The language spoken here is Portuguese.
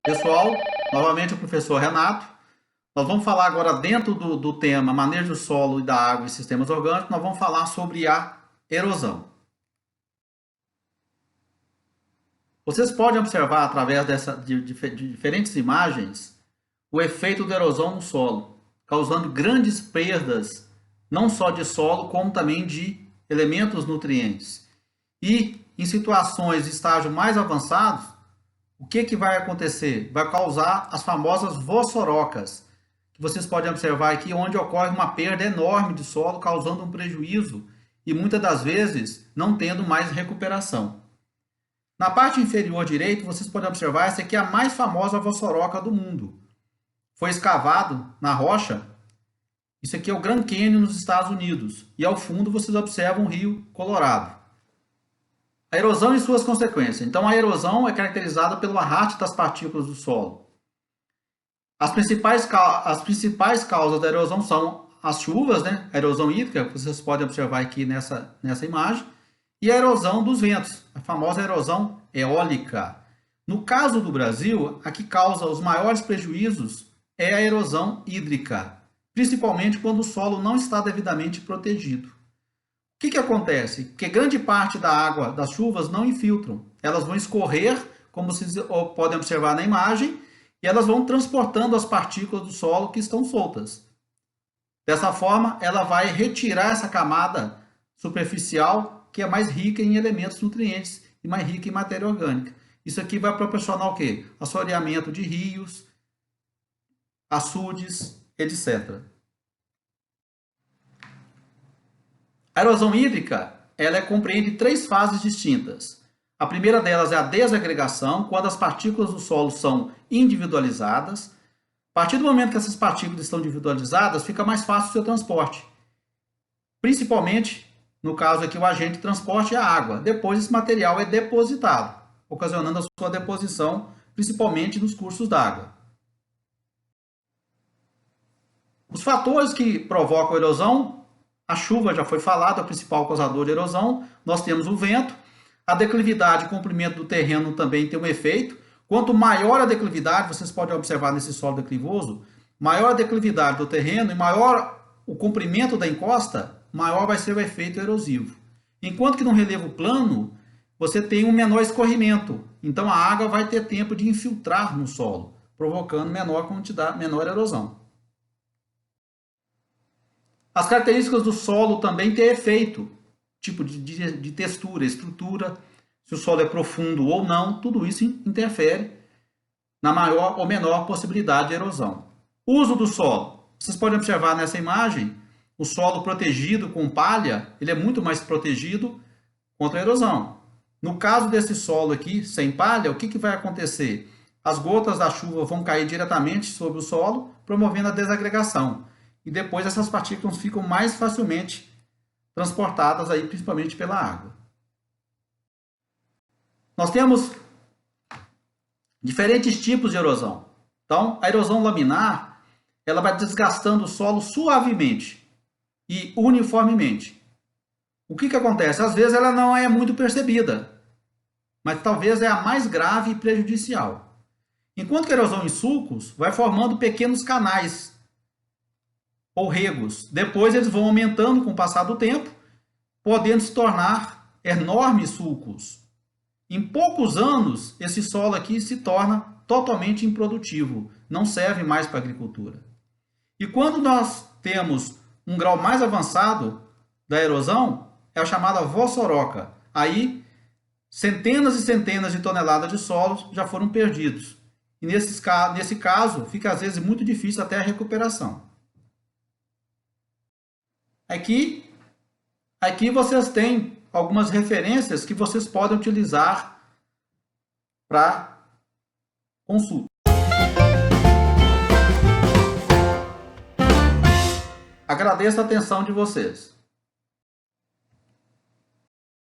Pessoal, novamente o professor Renato. Nós vamos falar agora dentro do tema manejo do solo e da água e sistemas orgânicos, nós vamos falar sobre a erosão. Vocês podem observar através de diferentes imagens o efeito da erosão no solo, causando grandes perdas, não só de solo, como também de elementos nutrientes. E em situações de estágio mais avançados, o que vai acontecer? Vai causar as famosas vossorocas, que vocês podem observar aqui, onde ocorre uma perda enorme de solo, causando um prejuízo e muitas das vezes não tendo mais recuperação. Na parte inferior direita, vocês podem observar, essa aqui é a mais famosa vossoroca do mundo. Foi escavado na rocha. Isso aqui é o Grand Canyon nos Estados Unidos. E ao fundo vocês observam o Rio Colorado. A erosão e suas consequências. Então, a erosão é caracterizada pelo arraste das partículas do solo. As principais causas da erosão são as chuvas, né? A erosão hídrica, que vocês podem observar aqui nessa imagem, e a erosão dos ventos, a famosa erosão eólica. No caso do Brasil, a que causa os maiores prejuízos é a erosão hídrica, principalmente quando o solo não está devidamente protegido. O que acontece? Que grande parte da água das chuvas não infiltram. Elas vão escorrer, como vocês podem observar na imagem, e elas vão transportando as partículas do solo que estão soltas. Dessa forma, ela vai retirar essa camada superficial, que é mais rica em elementos nutrientes e mais rica em matéria orgânica. Isso aqui vai proporcionar o quê? Assoreamento de rios, açudes, etc. A erosão hídrica, ela compreende três fases distintas. A primeira delas é a desagregação, quando as partículas do solo são individualizadas. A partir do momento que essas partículas estão individualizadas, fica mais fácil o seu transporte. Principalmente, no caso aqui, o agente de transporte é a água. Depois, esse material é depositado, ocasionando a sua deposição, principalmente nos cursos d'água. Os fatores que provocam a erosão: a chuva já foi falado, é o principal causador de erosão. Nós temos o vento. A declividade e comprimento do terreno também tem um efeito. Quanto maior a declividade, vocês podem observar nesse solo declivoso, maior a declividade do terreno e maior o comprimento da encosta, maior vai ser o efeito erosivo. Enquanto que no relevo plano, você tem um menor escorrimento. Então a água vai ter tempo de infiltrar no solo, provocando menor erosão. As características do solo também têm efeito, tipo de textura, estrutura, se o solo é profundo ou não, tudo isso interfere na maior ou menor possibilidade de erosão. O uso do solo. Vocês podem observar nessa imagem, o solo protegido com palha, ele é muito mais protegido contra a erosão. No caso desse solo aqui, sem palha, o que vai acontecer? As gotas da chuva vão cair diretamente sobre o solo, promovendo a desagregação. E depois essas partículas ficam mais facilmente transportadas aí, principalmente pela água. Nós temos diferentes tipos de erosão. Então, a erosão laminar, ela vai desgastando o solo suavemente e uniformemente. O que acontece? Às vezes ela não é muito percebida, mas talvez é a mais grave e prejudicial. Enquanto que a erosão em sulcos vai formando pequenos canais ou regos. Depois eles vão aumentando com o passar do tempo, podendo se tornar enormes sulcos. Em poucos anos, esse solo aqui se torna totalmente improdutivo, não serve mais para a agricultura. E quando nós temos um grau mais avançado da erosão, é a chamada vossoroca. Aí, centenas e centenas de toneladas de solos já foram perdidos. E nesse caso, fica às vezes muito difícil até a recuperação. Aqui vocês têm algumas referências que vocês podem utilizar para consulta. Agradeço a atenção de vocês.